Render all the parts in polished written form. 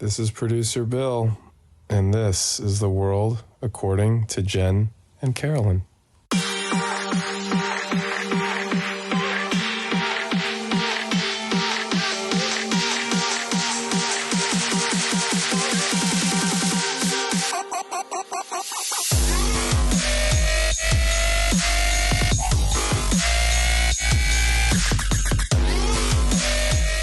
This is producer Bill, and this is the world according to Jen and Carolyn.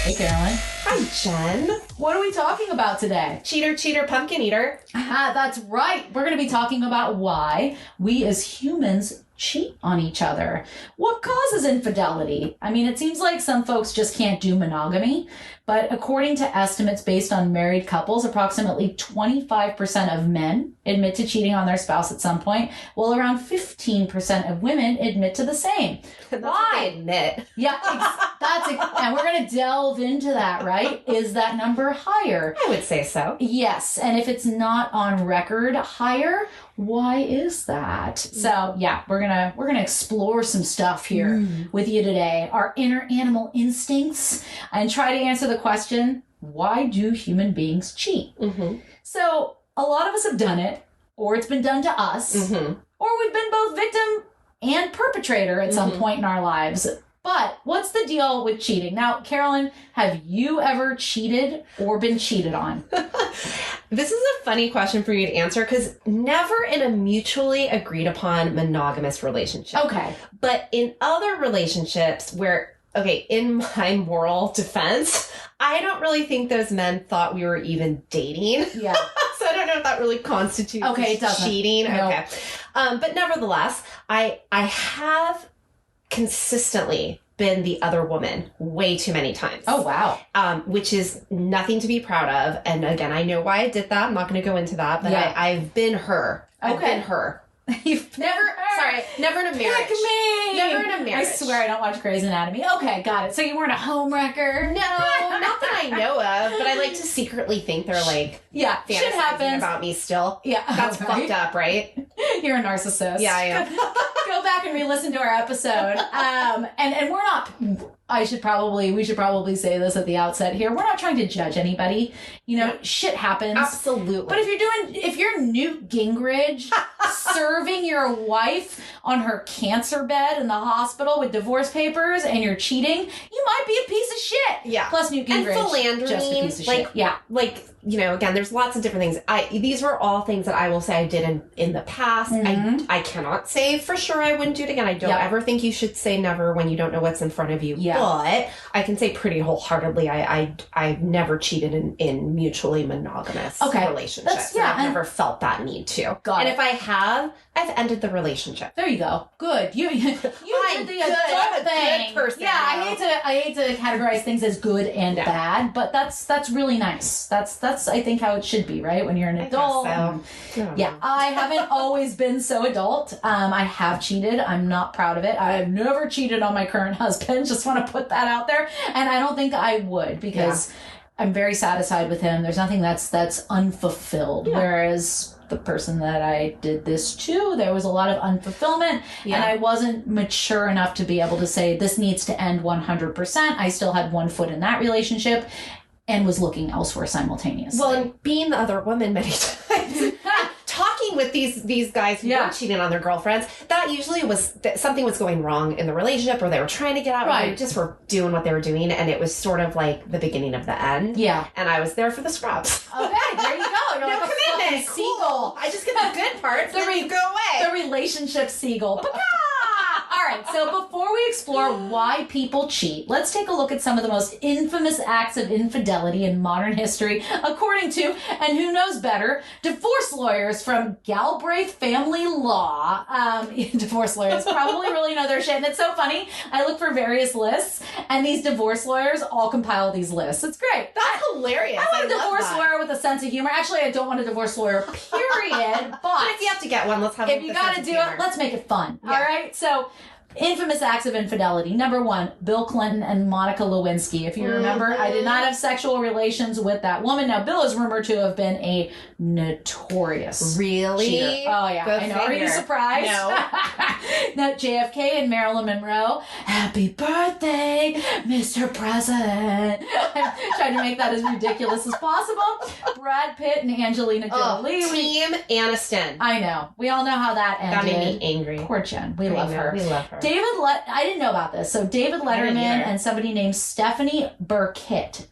Hey, Carolyn. Hi, Jen. What are we talking about today? Cheater, cheater, pumpkin eater. That's right. We're going to be talking about why we as humans cheat on each other. What causes infidelity? I mean, it seems like some folks just can't do monogamy, but according to estimates based on married couples, approximately 25% of men admit to cheating on their spouse at some point, while around 15% of women admit to the same. That's Why? what they admit. Yeah, and we're going to delve into that, right? Is that number higher? I would say so. Yes, and if it's not on record higher, why is that? So yeah, we're gonna explore some stuff here with you today. Our inner animal instincts, and try to answer the question: why do human beings cheat? So a lot of us have done it, or it's been done to us, or we've been both victim and perpetrator at some point in our lives. But what's the deal with cheating? Now, Carolyn, have you ever cheated or been cheated on? This is a funny question for you to answer because never in a mutually agreed upon monogamous relationship. Okay. But in other relationships where, okay, in my moral defense, I don't really think those men thought we were even dating. Yeah. So I don't know if that really constitutes it doesn't. cheating. No. Okay. But nevertheless, I have consistently been the other woman way too many times. Oh, wow. Which is nothing to be proud of. And again, I know why I did that. I'm not going to go into that, but Yeah. I've been her. Okay. I've been her. You've Never in a marriage. Pick me! Never in a marriage. I swear I don't watch Grey's Anatomy. Okay, got it. So you weren't a homewrecker? No, not that I know of, but I like to secretly think they're like Yeah, shit fantasizing happens. about me still. Yeah. That's right? fucked up, right? You're a narcissist. Yeah, I am. Go back and re-listen to our episode. And we're not, we should probably say this at the outset here. We're not trying to judge anybody. You know, shit happens. Absolutely. But if you're Newt Gingrich serving your wife on her cancer bed in the hospital with divorce papers and you're cheating, you might be a piece of shit. Yeah. Plus Newt Gingrich, and philandering, just a piece of shit. Yeah. Like, you know, again, there's lots of different things. These were all things that I will say I did in the past. I cannot say for sure I wouldn't do it again. I don't ever think you should say never when you don't know what's in front of you. Yeah. But I can say pretty wholeheartedly I've never cheated in mutually monogamous relationships. I've never felt that need to. Got it. If I have, I've ended the relationship. There you go. Good. You did the adult thing. Good person. Yeah, I hate to categorize things as good and bad, but that's really nice. That's I think how it should be, right? When you're an adult. Yeah, I haven't always been so adult. I have cheated. I'm not proud of it. I've never cheated on my current husband. Just want to put that out there, and I don't think I would because I'm very satisfied with him. There's nothing that's unfulfilled. Yeah. Whereas the person that I did this to, there was a lot of unfulfillment, and I wasn't mature enough to be able to say this needs to end 100%. I still had one foot in that relationship and was looking elsewhere simultaneously. Well, and being the other woman many times, talking with these guys who were cheating on their girlfriends, that usually was something was going wrong in the relationship, or they were trying to get out, or they just were doing what they were doing, and it was sort of like the beginning of the end. Yeah. And I was there for the scrubs. Okay, there you go. You're no like commitment. A seagull. I just get the good parts, then you go away. The relationship seagull. All right, so before we explore why people cheat, let's take a look at some of the most infamous acts of infidelity in modern history, according to, and who knows better, divorce lawyers from Galbraith Family Law. Divorce lawyers probably really know their shit, and it's so funny. I look for various lists, and these divorce lawyers all compile these lists. It's great. That's hilarious. I want a divorce lawyer with a sense of humor. Actually, I don't want a divorce lawyer, period, but if you have to get one, let's have if you got to do it, let's make it fun. Yeah. All right? So Infamous acts of infidelity. Number 1, Bill Clinton and Monica Lewinsky. If you remember, I did not have sexual relations with that woman. Now, Bill is rumored to have been a notorious cheater. Oh, yeah. Good I know. Are you surprised? No. Now, JFK and Marilyn Monroe. Happy birthday, Mr. President. I'm trying to make that as ridiculous as possible. Brad Pitt and Angelina Jolie. Team Aniston. I know. We all know how that ended. That made me angry. Poor Jen. We love her. We love her. I didn't know about this. So David Letterman and somebody named Stephanie Burkett.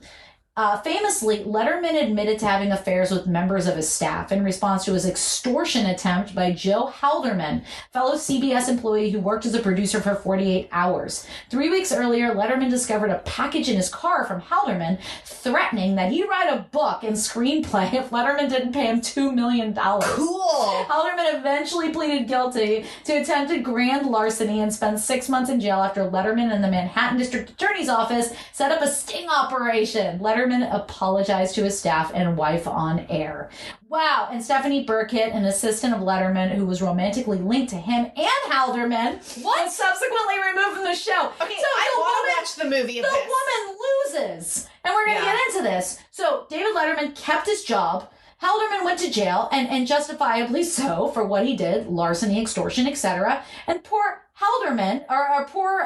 Famously, Letterman admitted to having affairs with members of his staff in response to his extortion attempt by Joe Halderman, fellow CBS employee who worked as a producer for 48 hours. 3 weeks earlier, Letterman discovered a package in his car from Halderman threatening that he'd write a book and screenplay if Letterman didn't pay him $2 million. Cool. Halderman eventually pleaded guilty to attempted grand larceny and spent 6 months in jail after Letterman and the Manhattan District Attorney's Office set up a sting operation. Letterman apologized to his staff and wife on air. Wow. And Stephanie Burkett, an assistant of Letterman who was romantically linked to him and Halderman, was subsequently removed from the show. Okay, so I want to watch the movie of this. The The woman loses. And we're going to get into this. So David Letterman kept his job. Halderman went to jail, and justifiably so, for what he did, larceny, extortion, etc. And poor Halderman, or poor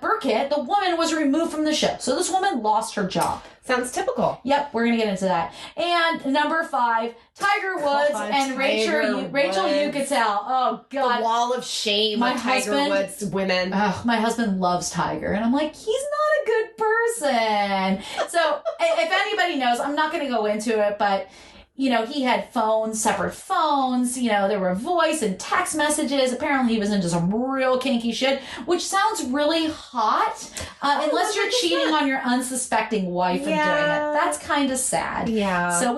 Burkett, the woman, was removed from the show. So this woman lost her job. Sounds typical. Yep, we're going to get into that. And number 5, Tiger Woods and Rachel Yucatel. Oh, God. The wall of shame of Tiger Woods women. My husband loves Tiger. And I'm like, he's not a good person. So if anybody knows, I'm not going to go into it, but... You know, he had separate phones, you know, there were voice and text messages. Apparently he was into some real kinky shit, which sounds really hot, unless you're cheating on your unsuspecting wife and doing it. That's kind of sad. Yeah. So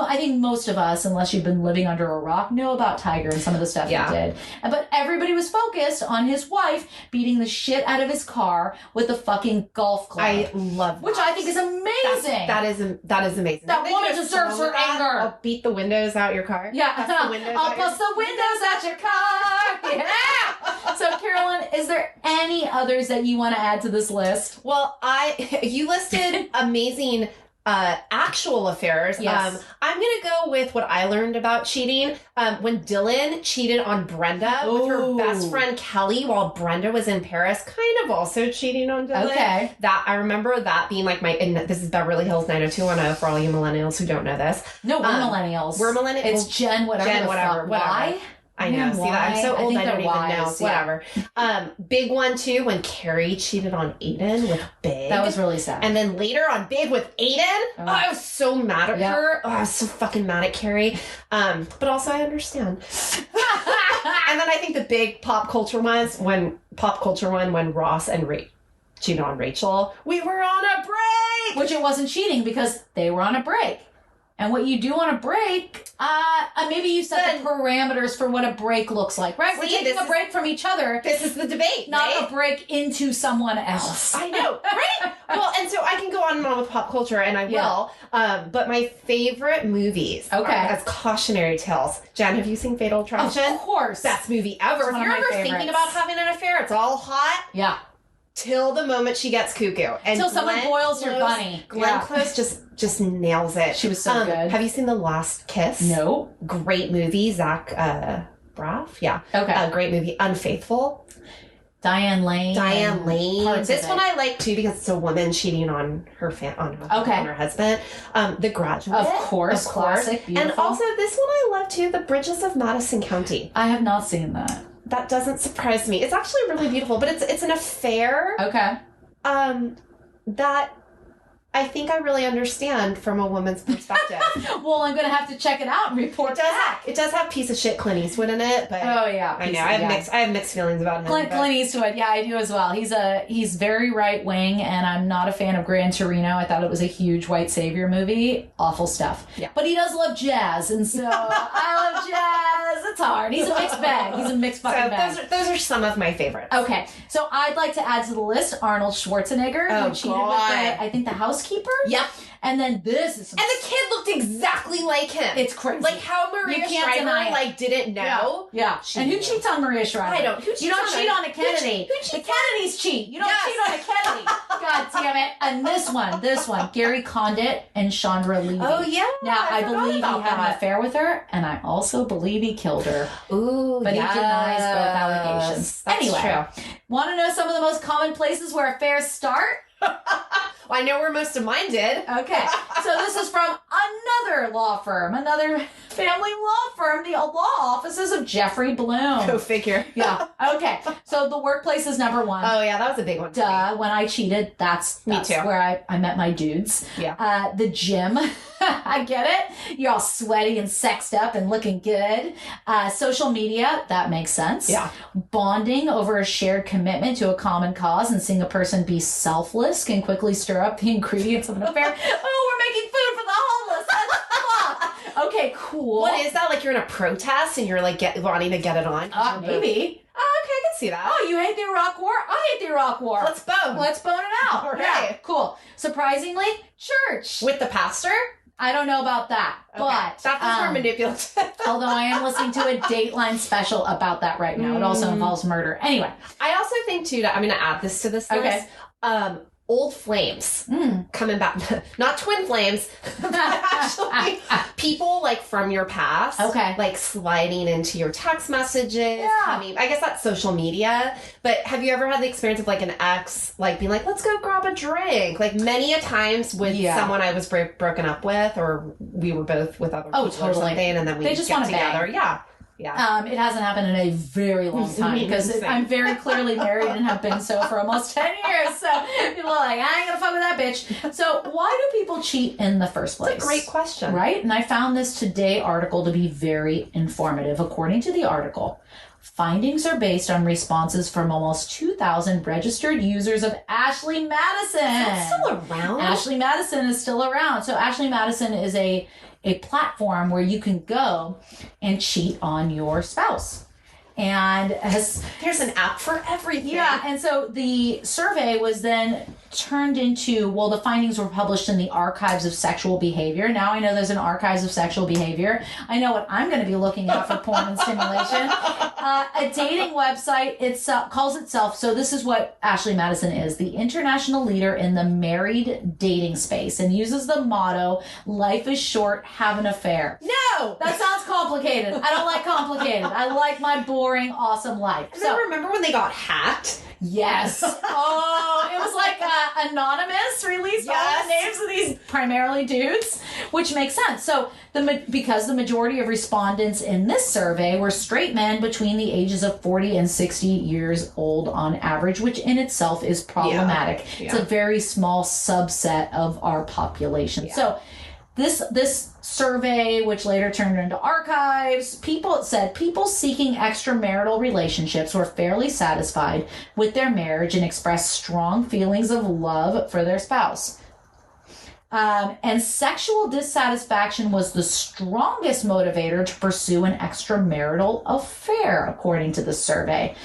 I think most of us, unless you've been living under a rock, know about Tiger and some of the stuff he did. But everybody was focused on his wife beating the shit out of his car with a fucking golf club. I love that. Which I think is amazing. That is amazing. That woman deserves her anger. I'll beat the windows out your car. Yeah, I'll bust the windows out your car. Yeah. So, Carolyn, is there any others that you want to add to this list? Well, you listed amazing actual affairs. Yes. I'm gonna go with what I learned about cheating. When Dylan cheated on Brenda with her best friend Kelly while Brenda was in Paris, kind of also cheating on Dylan. Okay. That I remember that being like and this is Beverly Hills 90210 for all you millennials who don't know this. No, we're millennials. We're millennials. It's Jen, whatever. Why? I know. See that? I'm so old I don't even know. Whatever. Big one too when Carrie cheated on Aiden with Big. That was really sad. And then later on Big with Aiden. I was so mad at her. I was so fucking mad at Carrie. But also I understand. And then I think the big pop culture one when Ross and cheated on Rachel. We were on a break. Which it wasn't cheating because they were on a break. And what you do on a break, maybe you set the parameters for what a break looks like, right? We're taking a break from each other. This is the debate, not a break into someone else. I know, right? Well, and so I can go on and on with pop culture, and I will. But my favorite movies are as cautionary tales. Jen, have you seen Fatal Attraction? Of course. Best movie ever. If you're ever thinking about having an affair, it's all hot. Yeah. Till the moment she gets cuckoo. Until someone boils your bunny. Glenn Close just nails it. She was so good. Have you seen The Last Kiss? No. Great movie. Zach Braff? Yeah. Okay. Great movie. Unfaithful. Diane Lane. This one I like too because it's a woman cheating on her husband. The Graduate. Of course. Classic. Beautiful. And also this one I love too, The Bridges of Madison County. I have not seen that. That doesn't surprise me. It's actually really beautiful, but it's an affair. Okay. That I think I really understand from a woman's perspective. Well, I'm going to have to check it out and report back. It does have piece of shit Clint Eastwood in it, but I know I have mixed feelings about him. Clint Eastwood, yeah, I do as well. He's very right wing, and I'm not a fan of Gran Torino. I thought it was a huge white savior movie. Awful stuff. Yeah. But he does love jazz, and so I love jazz. It's hard. He's a mixed bag. He's a mixed fucking bag. Those are some of my favorites. Okay, so I'd like to add to the list Arnold Schwarzenegger, who cheated with I think the housekeeper. housekeeper. Yep. And then this is... And the kid looked exactly like him. It's crazy. Like how Maria Shriver, like, didn't know. Yeah. And who cheats on Maria Shriver? I don't. You don't cheat on a Kennedy. The Kennedys cheat. You don't cheat on a Kennedy. God damn it. And this one, Gary Condit and Chandra Levy. Oh, yeah. Now, I believe he had an affair with her, and I also believe he killed her. Ooh, but he denies both allegations. That's anyway, true. Want to know some of the most common places where affairs start? Well, I know where most of mine did. Okay, so this is from another law firm, another family law firm, the law offices of Jeffrey Bloom. Go figure. Yeah. Okay. So the workplace is number one. Oh yeah, that was a big one. Duh. When I cheated, that's Me too. where I met my dudes. Yeah. The gym. I get it. You're all sweaty and sexed up and looking good. Social media. That makes sense. Yeah. Bonding over a shared commitment to a common cause and seeing a person be selfless can quickly stir up the ingredients of an affair. Oh, we're making food for the homeless. That's fuck. Okay, cool. What is that? Like you're in a protest and you're like wanting to get it on? Maybe. Oh, okay, I can see that. Oh, you hate the Iraq War? I hate the Iraq War. Let's bone. Let's bone it out. All right. Yeah, cool. Surprisingly, church. With the pastor? I don't know about that, but that's more manipulative. although I am listening to a Dateline special about that right now. It also involves murder. Anyway, I also think too that I'm going to add this to this list. Old flames coming back, not twin flames, but actually people like from your past, like sliding into your text messages. Coming, I guess that's social media. But have you ever had the experience of like an ex like being like, let's go grab a drink? Like many a times with someone I was broken up with, or we were both with other people or something, and then we just get want together. Yeah. Yeah. It hasn't happened in a very long time because I'm very clearly married and have been so for almost 10 years. So people are like, I ain't gonna fuck with that bitch. So why do people cheat in the first place? That's a great question. Right? And I found this Today article to be very informative. According to the article, findings are based on responses from almost 2,000 registered users of Ashley Madison. Is that still around? Ashley Madison is still around. So Ashley Madison is a platform where you can go and cheat on your spouse. And there's an app for everything. Yeah, and so the survey was then turned into, well, the findings were published in the Archives of Sexual Behavior. Now I know there's an Archives of Sexual Behavior. I know what I'm going to be looking at for porn and stimulation. A dating website calls itself, so this is what Ashley Madison is, the international leader in the married dating space, and uses the motto, life is short, have an affair. No! That sounds complicated. I don't like complicated. I like my boring, awesome life. So remember when they got hacked? Yes. Oh, it was like Anonymous released all the names of these primarily dudes, which makes sense. So because the majority of respondents in this survey were straight men between the ages of 40 and 60 years old on average, which in itself is problematic. Yeah. It's a very small subset of our population. Yeah. So this survey, which later turned into archives, people seeking extramarital relationships were fairly satisfied with their marriage and expressed strong feelings of love for their spouse. And sexual dissatisfaction was the strongest motivator to pursue an extramarital affair, according to the survey.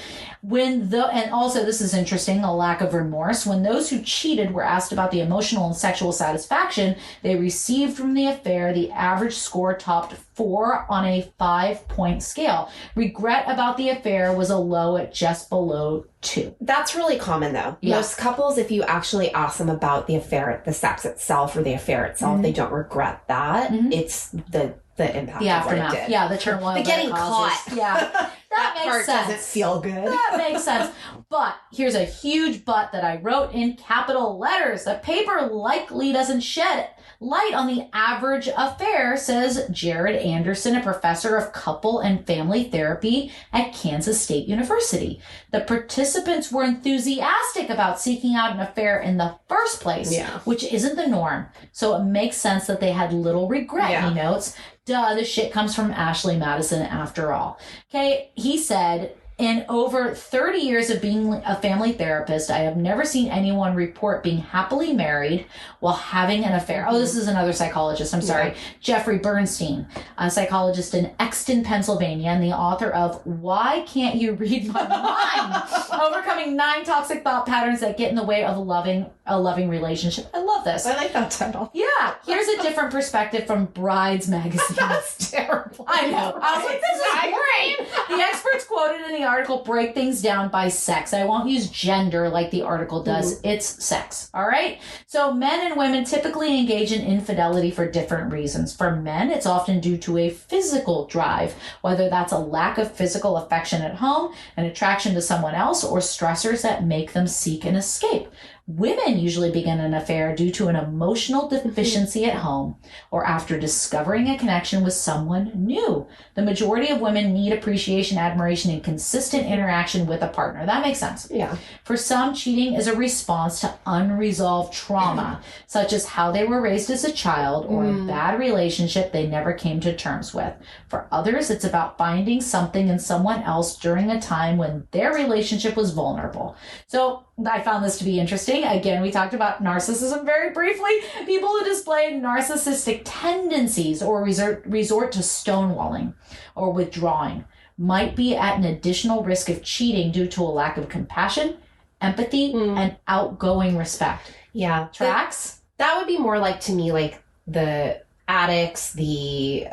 And also, this is interesting, a lack of remorse. When those who cheated were asked about the emotional and sexual satisfaction they received from the affair, the average score topped 4 on a 5-point scale. Regret about the affair was a low at just below 2. That's really common, though. Yeah. Most couples, if you actually ask them about the affair, the sex itself or the affair itself, they don't regret that. It's the impact of what it did. Yeah, the turmoil. The getting caught. Yeah. That makes part sense. Doesn't feel good. That makes sense. But here's a huge but that I wrote in capital letters. The paper likely doesn't shed light on the average affair, says Jared Anderson, a professor of couple and family therapy at Kansas State University. The participants were enthusiastic about seeking out an affair in the first place, which isn't the norm. So it makes sense that they had little regret, he notes. Duh, this shit comes from Ashley Madison after all. Okay, he said, In over 30 years of being a family therapist, I have never seen anyone report being happily married while having an affair. Oh, this is another psychologist. I'm sorry. Yeah. Jeffrey Bernstein, a psychologist in Exton, Pennsylvania, and the author of Why Can't You Read My Mind? Overcoming 9 toxic thought patterns that get in the way of a loving relationship. I love this. I like that title. Yeah. Here's a different perspective from Brides magazine. That's terrible. I know. I was like, this is great. The experts quoted in the article break things down by sex. I won't use gender like the article does. Mm-hmm. It's sex. All right. So men and women typically engage in infidelity for different reasons. For men, it's often due to a physical drive, whether that's a lack of physical affection at home, an attraction to someone else, or stressors that make them seek an escape. Women usually begin an affair due to an emotional deficiency at home or after discovering a connection with someone new. The majority of women need appreciation, admiration, and consistent interaction with a partner. That makes sense. Yeah. For some, cheating is a response to unresolved trauma, such as how they were raised as a child or a bad relationship they never came to terms with. For others, it's about finding something in someone else during a time when their relationship was vulnerable. So I found this to be interesting. Again, we talked about narcissism very briefly. People who display narcissistic tendencies or resort to stonewalling or withdrawing might be at an additional risk of cheating due to a lack of compassion, empathy, and outgoing respect. Yeah. Tracks? That would be more like, to me, like the addicts, the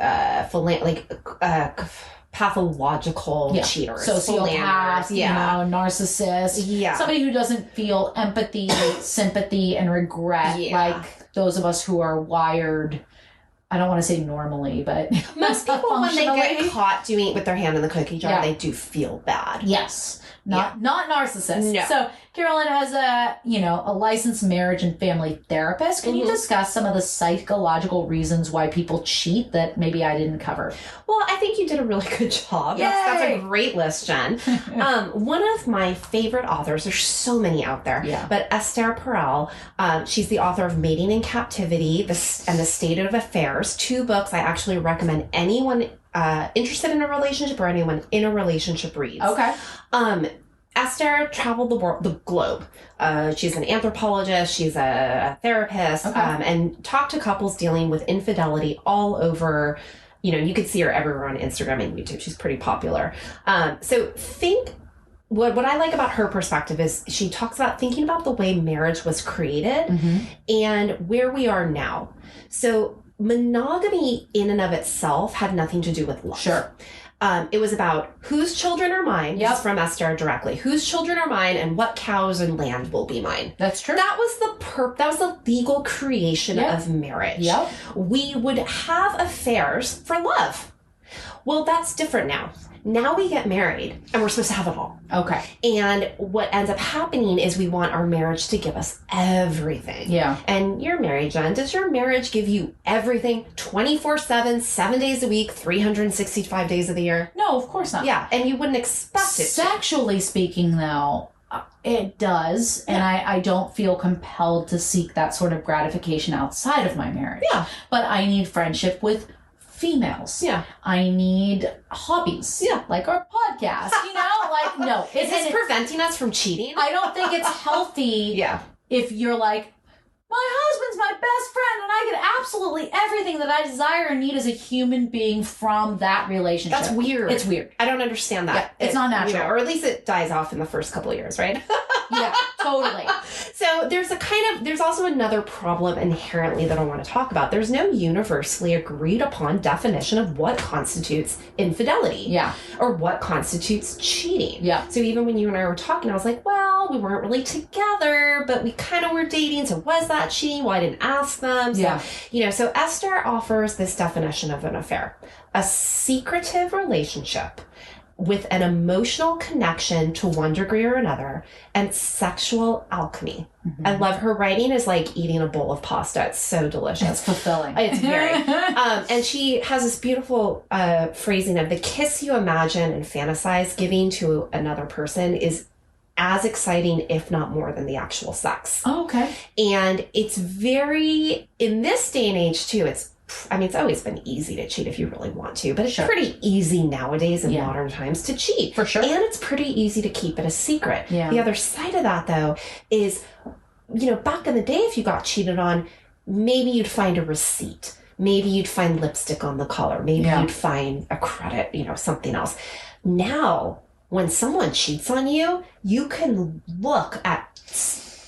pathological cheaters, sociopaths, narcissists, somebody who doesn't feel empathy, sympathy, and regret, like those of us who are wired. I don't want to say normally, but most people, when they get caught doing it with their hand in the cookie jar, they do feel bad. Yes. Not narcissists. No. So Carolyn, as a licensed marriage and family therapist, can you discuss some of the psychological reasons why people cheat that maybe I didn't cover? Well, I think you did a really good job. That's a great list, Jen. One of my favorite authors, there's so many out there, but Esther Perel, she's the author of Mating in Captivity and The State of Affairs, 2 books I actually recommend anyone interested in a relationship or anyone in a relationship reads. Okay. Esther traveled the globe. She's an anthropologist. She's a therapist, and talked to couples dealing with infidelity all over. You could see her everywhere on Instagram and YouTube. She's pretty popular. So what I like about her perspective is she talks about thinking about the way marriage was created and where we are now. So monogamy in and of itself had nothing to do with love. Sure. It was about whose children are mine. This is from Esther directly. Whose children are mine and what cows and land will be mine. That's true. That was the legal creation of marriage. Yep. We would have affairs for love. Well, that's different now. Now we get married and we're supposed to have it all. Okay. And what ends up happening is we want our marriage to give us everything. Yeah. And you're married, Jen. Does your marriage give you everything 24/7, 7 days a week, 365 days of the year? No, of course not. Yeah. And you wouldn't expect it. Sexually speaking, though, it does. And I don't feel compelled to seek that sort of gratification outside of my marriage. Yeah. But I need friendship with females. Yeah. I need hobbies. Yeah. Like our podcast, no. Is this preventing us from cheating? I don't think it's healthy if you're like, my husband's my best friend and I get absolutely everything that I desire and need as a human being from that relationship. That's weird. It's weird. I don't understand that. Yeah, it's not natural. Or at least it dies off in the first couple of years, right? Yeah, totally. So there's also another problem inherently that I want to talk about. There's no universally agreed upon definition of what constitutes infidelity. Yeah. Or what constitutes cheating. Yeah. So even when you and I were talking, I was like, well, we weren't really together, but we kind of were dating. So was that cheating? Well, I didn't ask them. So, so Esther offers this definition of an affair: a secretive relationship with an emotional connection to one degree or another, and sexual alchemy. Mm-hmm. I love her writing is like eating a bowl of pasta. It's so delicious. It's fulfilling. It's very. And she has this beautiful phrasing of the kiss you imagine and fantasize giving to another person is as exciting, if not more, than the actual sex. Oh, okay. And it's very, in this day and age too, it's I mean, it's always been easy to cheat if you really want to, but it's pretty easy nowadays in modern times to cheat. For sure. And it's pretty easy to keep it a secret. Yeah. The other side of that, though, is, back in the day, if you got cheated on, maybe you'd find a receipt. Maybe you'd find lipstick on the collar. Maybe you'd find a credit, something else. Now, when someone cheats on you, you can look at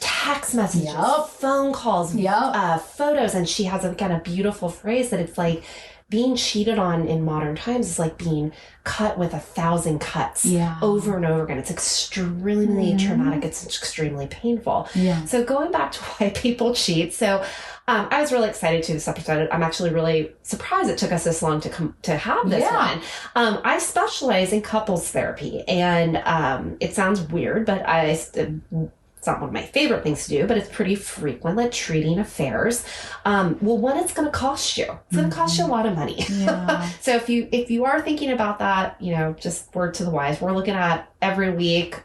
text messages, phone calls, photos, and she has a beautiful phrase that it's like being cheated on in modern times is like being cut with 1,000 cuts over and over again. It's extremely traumatic. It's extremely painful. Yeah. So going back to why people cheat. So I was really excited to this episode. I'm actually really surprised it took us this long to have this one. I specialize in couples therapy, and it sounds weird, but it's not one of my favorite things to do, but it's pretty frequent, like treating affairs. One, it's going to cost you. It's going to cost you a lot of money. Yeah. So if you are thinking about that, just word to the wise, we're looking at every week,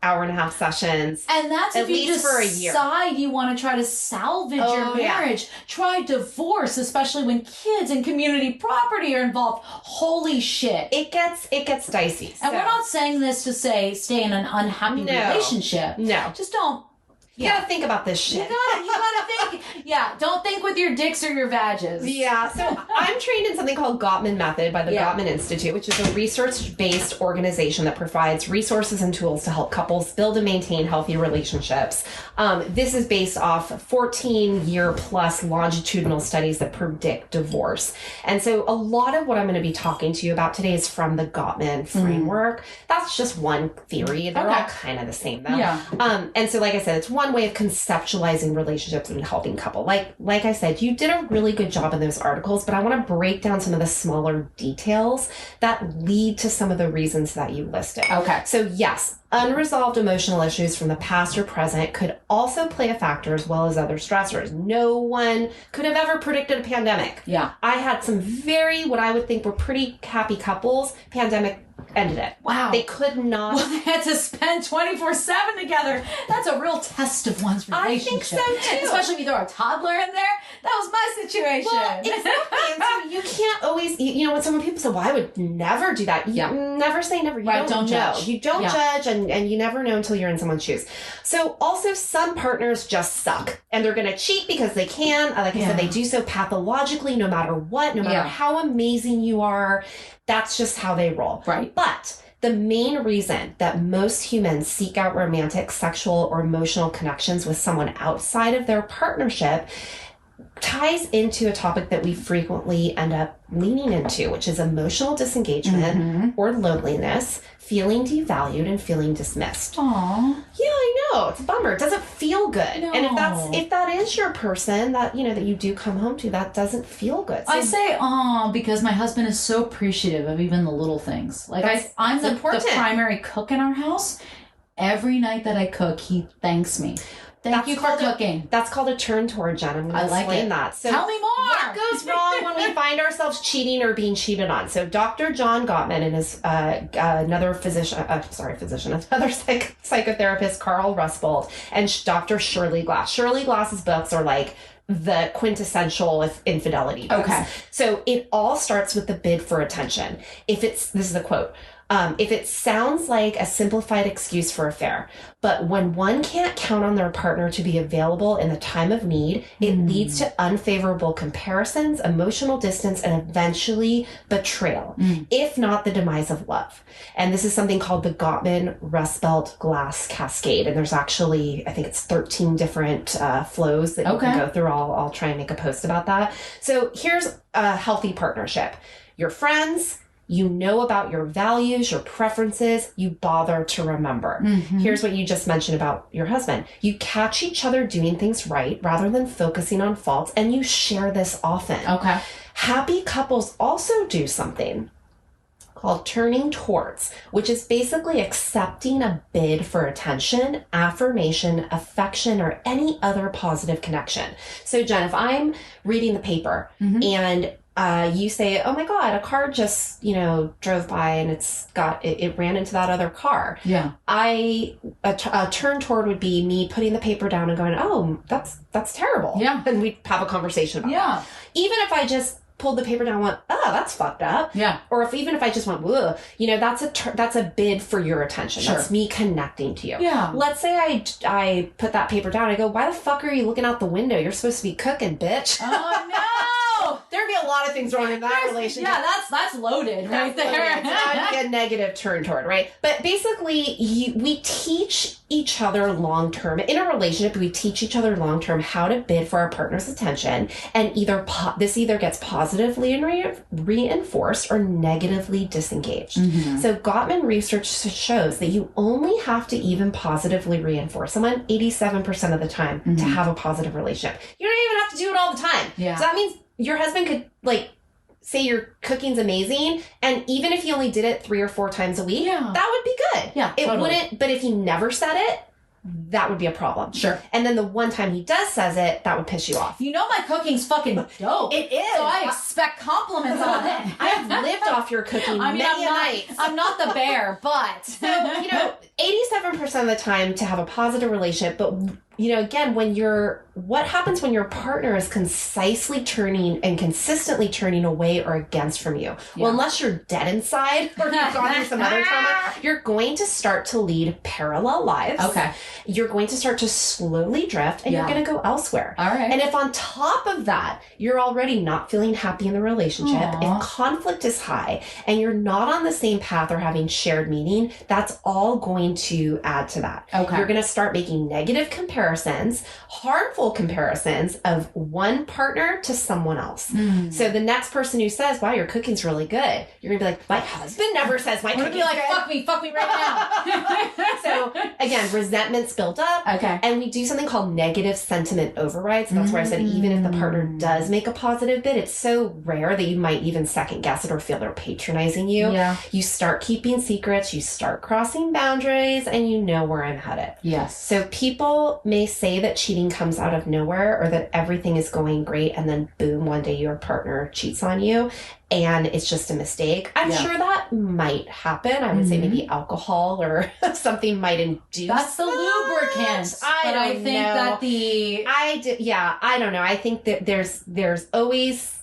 hour-and-a-half sessions. And that's at if you least for a year. Decide you want to try to salvage your marriage. Yeah. Try divorce, especially when kids and community property are involved. Holy shit. It gets dicey. And we're not saying this to say stay in an unhappy relationship. No. Just don't. You gotta think about this shit. You gotta think. Yeah, don't think with your dicks or your vages. Yeah, so I'm trained in something called Gottman Method by the Gottman Institute, which is a research-based organization that provides resources and tools to help couples build and maintain healthy relationships. This is based off 14-year-plus longitudinal studies that predict divorce. And so a lot of what I'm going to be talking to you about today is from the Gottman framework. That's just one theory. They're all kind of the same, though. Yeah. And so, like I said, it's one way of conceptualizing relationships and helping couple. Like I said, you did a really good job in those articles, but I want to break down some of the smaller details that lead to some of the reasons that you listed. Okay. So yes, unresolved emotional issues from the past or present could also play a factor as well as other stressors. No one could have ever predicted a pandemic. Yeah. I had some what I would think were pretty happy couples. Pandemic ended it. Wow. They could not. Well, they had to spend 24/7 together. That's a real test of one's relationship. I think so, too. Especially if you throw a toddler in there. That was my situation. Well, exactly. And so you can't always, when some people say, well, I would never do that. You never say never. You don't judge. You don't judge, and you never know until you're in someone's shoes. So also, some partners just suck. And they're going to cheat because they can. Like I said, they do so pathologically, no matter what, no matter how amazing you are. That's just how they roll. Right. But the main reason that most humans seek out romantic, sexual, or emotional connections with someone outside of their partnership ties into a topic that we frequently end up leaning into, which is emotional disengagement or loneliness, feeling devalued and feeling dismissed. Aww. Yeah, I know. It's a bummer. It doesn't feel good. No. And if that is your person that that you do come home to, that doesn't feel good. So I say because my husband is so appreciative of even the little things. Like I'm the primary cook in our house. Every night that I cook, he thanks me. Thank you for cooking. That's called a turn toward, Jen. I'm going to explain that. So tell me more. What goes wrong when we find ourselves cheating or being cheated on? So Dr. John Gottman and his another psychotherapist, Carl Rusbold, and Dr. Shirley Glass. Shirley Glass's books are like the quintessential infidelity books. Okay. So it all starts with the bid for attention. This is a quote. If it sounds like a simplified excuse for affair, but when one can't count on their partner to be available in the time of need, it leads to unfavorable comparisons, emotional distance, and eventually betrayal, if not the demise of love. And this is something called the Gottman-Rusbelt-Glass cascade. And there's actually, I think it's 13 different flows that you can go through. I'll try and make a post about that. So here's a healthy partnership. Your friends, you know about your values, your preferences, you bother to remember. Here's what you just mentioned about your husband. You catch each other doing things right rather than focusing on faults, and you share this often. Okay. Happy couples also do something called turning towards, which is basically accepting a bid for attention, affirmation, affection, or any other positive connection. So Jen, if I'm reading the paper and you say, oh my God, a car just, drove by and it ran into that other car. Yeah. A turn toward would be me putting the paper down and going, oh, that's terrible. Yeah. And we'd have a conversation about that. even if I just pulled the paper down and went, oh, that's fucked up. Yeah. Or even if I just went, whoa, that's a bid for your attention. Sure. That's me connecting to you. Yeah. Let's say I put that paper down. I go, why the fuck are you looking out the window? You're supposed to be cooking, bitch. Oh, no. There'd be a lot of things wrong in that relationship. Yeah, that's loaded right there. That would be a negative turn toward, right? But basically, we teach each other long term in a relationship. We teach each other long term how to bid for our partner's attention, and this either gets positively reinforced or negatively disengaged. Mm-hmm. So Gottman research shows that you only have to even positively reinforce someone 87% of the time to have a positive relationship. You don't even have to do it all the time. Yeah. So that means your husband could say your cooking's amazing, and even if he only did it 3 or 4 times a week, that would be good. Yeah, it wouldn't. But if he never said it, that would be a problem. Sure. And then the one time he says it, that would piss you off. You know my cooking's fucking dope. It is. So I expect compliments on it. I've lived off your cooking many nights. I'm not the bear, but so 87% of the time to have a positive relationship, but again, what happens when your partner is concisely turning and consistently turning away or against from you? Yeah. Well, unless you're dead inside or you've gone through some other trauma, you're going to start to lead parallel lives. Okay. You're going to start to slowly drift and you're going to go elsewhere. All right. And if on top of that, you're already not feeling happy in the relationship, if conflict is high and you're not on the same path or having shared meaning, that's all going to add to that. Okay. You're going to start making negative comparisons, harmful comparisons of one partner to someone else. So the next person who says, wow, your cooking's really good, you're gonna be like, my husband never says my cooking's good. Fuck me right now. So again, resentment's built up. Okay. And we do something called negative sentiment override. So that's where I said, even if the partner does make a positive bid, it's so rare that you might even second guess it or feel they're patronizing you. Yeah. You start keeping secrets, you start crossing boundaries, and you know where I'm headed. Yes. So people may say that cheating comes out of nowhere or that everything is going great and then boom, one day your partner cheats on you and it's just a mistake. I'm sure that might happen. I would say maybe alcohol or something might induce That's the lubricant. I don't know. I think that there's always,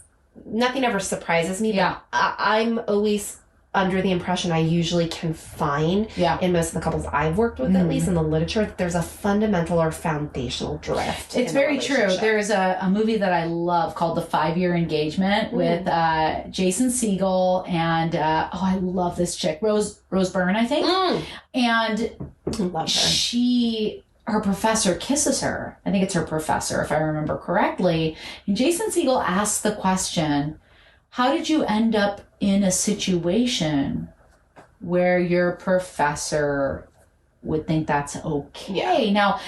nothing ever surprises me. Yeah. But I'm always under the impression I usually can find in most of the couples I've worked with, at least in the literature, that there's a fundamental or foundational drift. It's very true. There's a movie that I love called The 5-Year Engagement with Jason Segel and I love this chick, Rose Byrne, I think. And love her. Her professor kisses her. I think it's her professor, if I remember correctly. And Jason Segel asks the question, how did you end up in a situation where your professor would think that's okay? Now,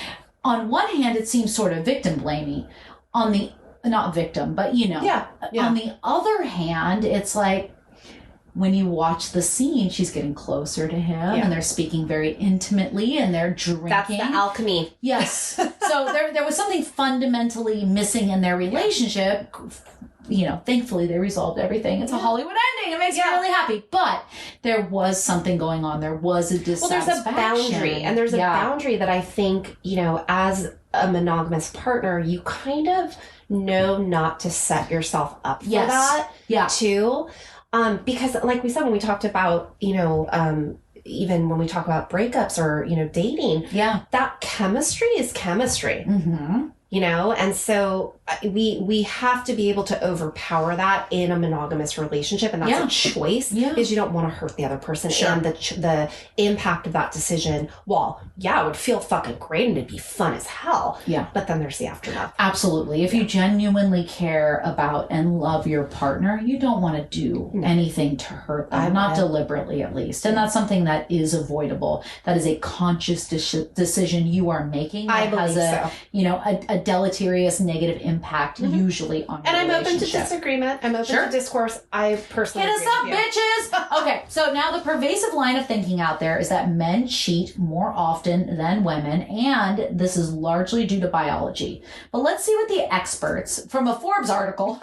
on one hand, it seems sort of victim blaming. Not victim, but on the other hand, it's like when you watch the scene, she's getting closer to him and they're speaking very intimately and they're drinking. That's the alchemy. Yes. So there was something fundamentally missing in their relationship. Thankfully they resolved everything. It's a Hollywood ending. It makes me really happy. But there was something going on. There was a dissatisfaction. Well, there's a boundary. And there's a boundary that I think, as a monogamous partner, you kind of know not to set yourself up for that too. Because like we said, when we talked about, even when we talk about breakups or, dating, that chemistry is chemistry. Mm-hmm. And so we have to be able to overpower that in a monogamous relationship, and that's a choice because you don't want to hurt the other person. Sure. And the impact of that decision, it would feel fucking great and it'd be fun as hell. Yeah. But then there's the aftermath. Absolutely. If you genuinely care about and love your partner, you don't want to do anything to hurt them, not deliberately at least. And that's something that is avoidable. That is a conscious decision you are making. I believe has a deleterious negative impact usually on your And I'm open to relationship. disagreement. I'm open to discourse. I personally hit us up, bitches. Okay, so now the pervasive line of thinking out there is that men cheat more often than women, and this is largely due to biology. But let's see what the experts from a Forbes article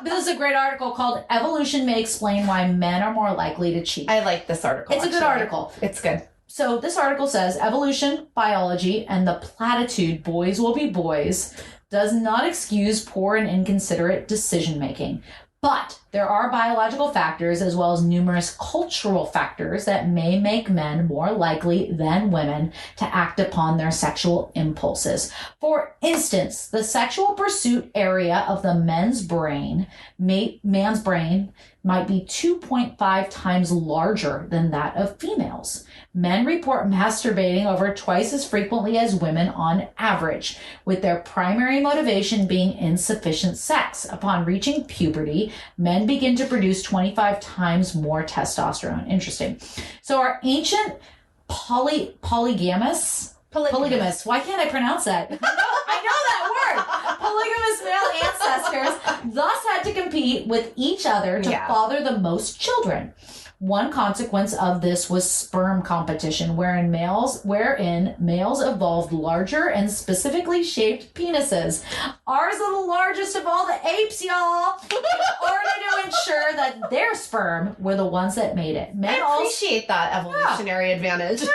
this is a great article called "Evolution May Explain Why Men Are More Likely to Cheat." I like this article. It's a good article. It's good. So this article says evolution, biology, and the platitude boys will be boys does not excuse poor and inconsiderate decision making. But there are biological factors as well as numerous cultural factors that may make men more likely than women to act upon their sexual impulses. For instance, the sexual pursuit area of the man's brain might be 2.5 times larger than that of females. Men report masturbating over twice as frequently as women on average, with their primary motivation being insufficient sex. Upon reaching puberty, men begin to produce 25 times more testosterone. Interesting. So our ancient polygamous. Why can't I pronounce that? I know that word. Polygamous male ancestors thus had to compete with each other to father the most children. One consequence of this was sperm competition, wherein males evolved larger and specifically shaped penises. Ours are the largest of all the apes, y'all, in order to ensure that their sperm were the ones that made it. I appreciate that evolutionary advantage. Yeah,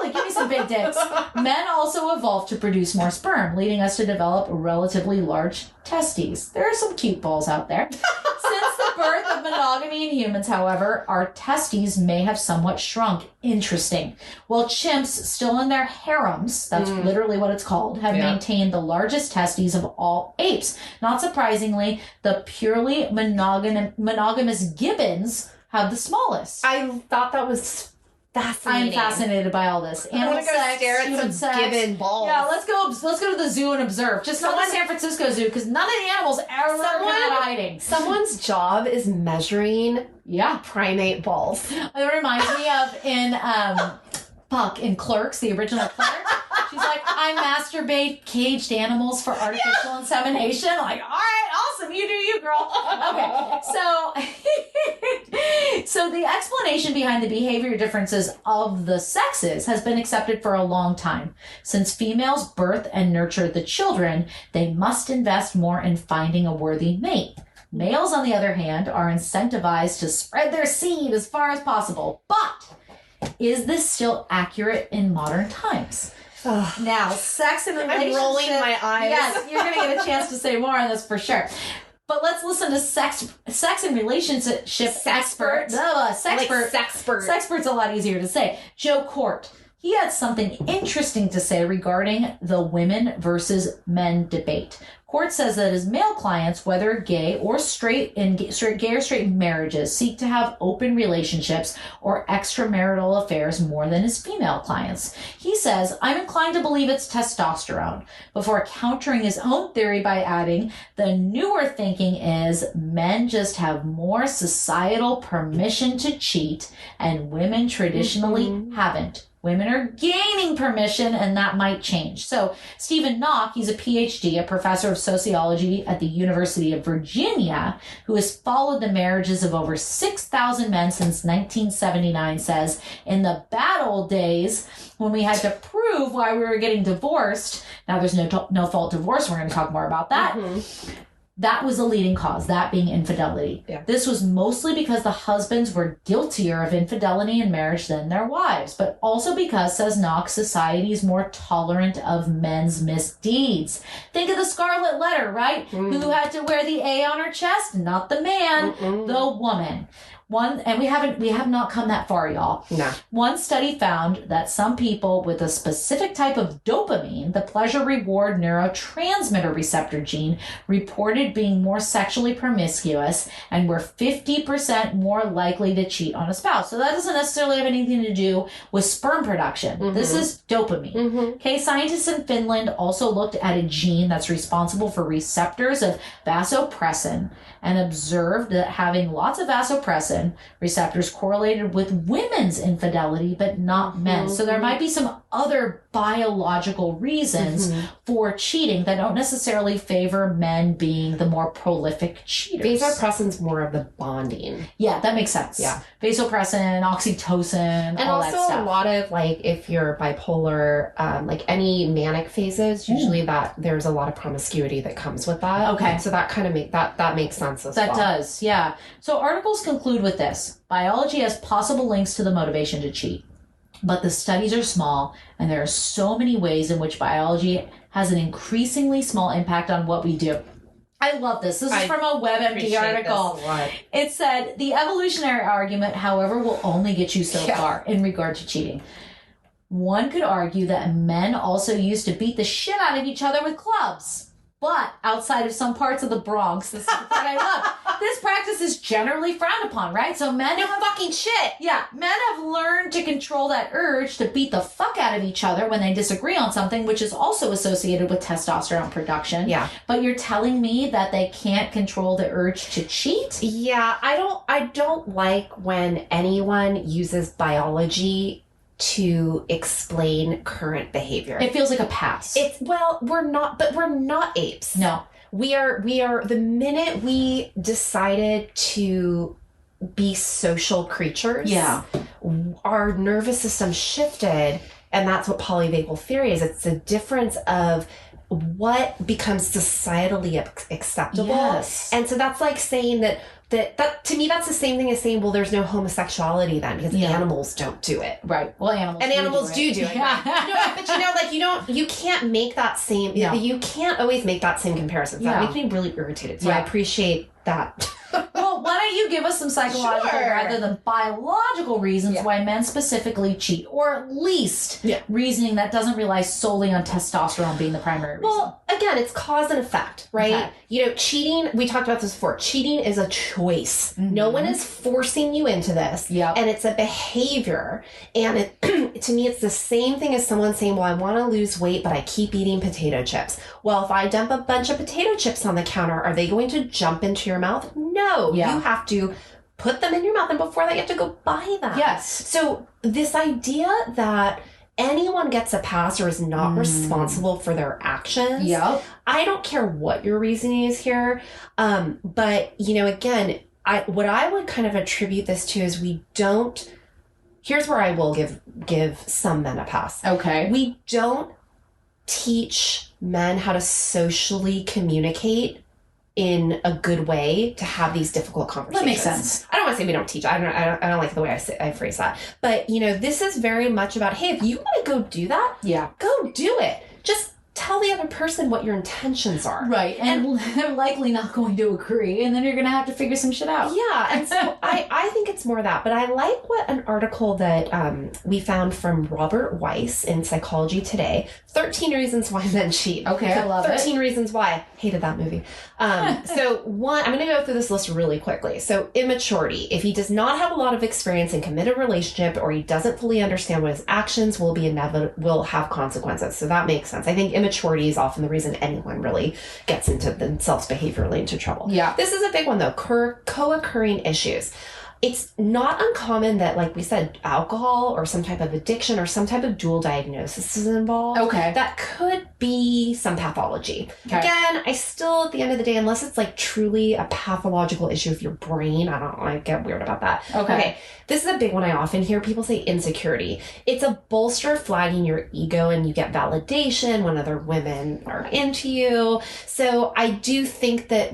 totally. Give me some big dicks. Men also evolved to produce more sperm, leading us to develop relatively large testes. There are some cute balls out there. Since the birth of monogamy in humans, however, our testes may have somewhat shrunk. Interesting. While chimps, still in their harems, that's literally what it's called, have maintained the largest testes of all apes. Not surprisingly, the purely monogamous gibbons have the smallest. I thought that was fascinating. I'm fascinated by all this. Animal sex, human sex. Gibbon balls. Yeah, let's go to the zoo and observe. Just not the San Francisco Zoo, because none of the animals ever come out of hiding. Someone's job is measuring primate balls. It reminds me of in Clerks, the original Clerks. She's like, I masturbate caged animals for artificial insemination. I'm like, all right, awesome, you do you, girl. Okay, so the explanation behind the behavior differences of the sexes has been accepted for a long time. Since females birth and nurture the children, they must invest more in finding a worthy mate. Males, on the other hand, are incentivized to spread their seed as far as possible. But is this still accurate in modern times? Now, sex and relationship. I'm rolling my eyes. Yes, you're going to get a chance to say more on this for sure. But let's listen to sex and relationship expert. Sexpert's a lot easier to say. Joe Court. He had something interesting to say regarding the women versus men debate. Court says that his male clients, whether gay or straight marriages, seek to have open relationships or extramarital affairs more than his female clients. He says, I'm inclined to believe it's testosterone, before countering his own theory by adding, the newer thinking is men just have more societal permission to cheat, and women traditionally haven't. Women are gaining permission, and that might change. So Stephen Knock, he's a PhD, a professor of sociology at the University of Virginia, who has followed the marriages of over 6,000 men since 1979, says, in the bad old days, when we had to prove why we were getting divorced, now there's no fault divorce, we're going to talk more about that, that was the leading cause, that being infidelity. Yeah. This was mostly because the husbands were guiltier of infidelity in marriage than their wives, but also because, says Knox, society is more tolerant of men's misdeeds. Think of the Scarlet Letter, right? Who had to wear the A on her chest? Not the man, the woman. And we have not come that far, y'all. No. One study found that some people with a specific type of dopamine, the pleasure reward neurotransmitter receptor gene, reported being more sexually promiscuous and were 50% more likely to cheat on a spouse. So that doesn't necessarily have anything to do with sperm production. This is dopamine. Okay, scientists in Finland also looked at a gene that's responsible for receptors of vasopressin and observed that having lots of vasopressin receptors correlated with women's infidelity, but not men. So there might be some other biological reasons for cheating that don't necessarily favor men being the more prolific cheaters. Vasopressin's more of the bonding. Yeah, that makes sense. Yeah. Vasopressin, oxytocin, and all that stuff. And also a lot of, like, if you're bipolar, like any manic phases, usually that there's a lot of promiscuity that comes with that. Okay. So that kind of that makes sense as well. That does, yeah. So articles conclude with this. Biology has possible links to the motivation to cheat. But the studies are small, and there are so many ways in which biology has an increasingly small impact on what we do. I love this. This is from a WebMD article. It said, the evolutionary argument, however, will only get you so far in regard to cheating. One could argue that men also used to beat the shit out of each other with clubs. But outside of some parts of the Bronx, this is the part I love, this practice is generally frowned upon, right? So men have fucking shit. Yeah, men have learned to control that urge to beat the fuck out of each other when they disagree on something, which is also associated with testosterone production. Yeah. But you're telling me that they can't control the urge to cheat? Yeah, I don't like when anyone uses biology to explain current behavior. It feels like a pass. We're not apes. No. We are the minute we decided to be social creatures, our nervous system shifted, and that's what polyvagal theory is. It's the difference of what becomes societally acceptable. Yes. And so that's like saying that to me, that's the same thing as saying, well, there's no homosexuality then because animals don't do it. Right. Well, animals do it. Yeah. But you can't make that same, you can't always make that same comparison. So that makes me really irritated. So I appreciate that. Well, why don't you give us some psychological rather than biological reasons why men specifically cheat, or at least reasoning that doesn't rely solely on testosterone being the primary reason. Well, again, it's cause and effect, right? Okay. Cheating, we talked about this before. Cheating is a choice. Mm-hmm. No one is forcing you into this. Yep. And it's a behavior. And to me, it's the same thing as someone saying, well, I want to lose weight, but I keep eating potato chips. Well, if I dump a bunch of potato chips on the counter, are they going to jump into your mouth? No. You have to put them in your mouth, and before that, you have to go buy them. Yes. So this idea that anyone gets a pass or is not responsible for their actions. Yep. I don't care what your reasoning is here. But, again, what I would kind of attribute this to is here's where I will give some men a pass. Okay. We don't teach men how to socially communicate in a good way to have these difficult conversations. That makes sense. I don't want to say we don't teach. I don't like the way I phrase that. But, this is very much about, hey, if you want to go do that, go do it. Just tell the other person what your intentions are. Right. And they're likely not going to agree, and then you're going to have to figure some shit out. Yeah. And so I think it's more that. But I like what an article that we found from Robert Weiss in Psychology Today, 13 Reasons Why Men Cheat. Okay, I love 13 Reasons Why. Hated that movie. So one, I'm going to go through this list really quickly. So immaturity. If he does not have a lot of experience in committed relationship, or he doesn't fully understand what his actions will have consequences. So that makes sense. I think immaturity is often the reason anyone really gets into themselves behaviorally into trouble. Yeah. This is a big one though. Co-occurring issues. It's not uncommon that, like we said, alcohol or some type of addiction or some type of dual diagnosis is involved. Okay. That could be some pathology. Okay. Again, I still, at the end of the day, unless it's like truly a pathological issue of your brain, I get weird about that. Okay. This is a big one I often hear people say: insecurity. It's a bolster flagging your ego, and you get validation when other women are into you. So I do think that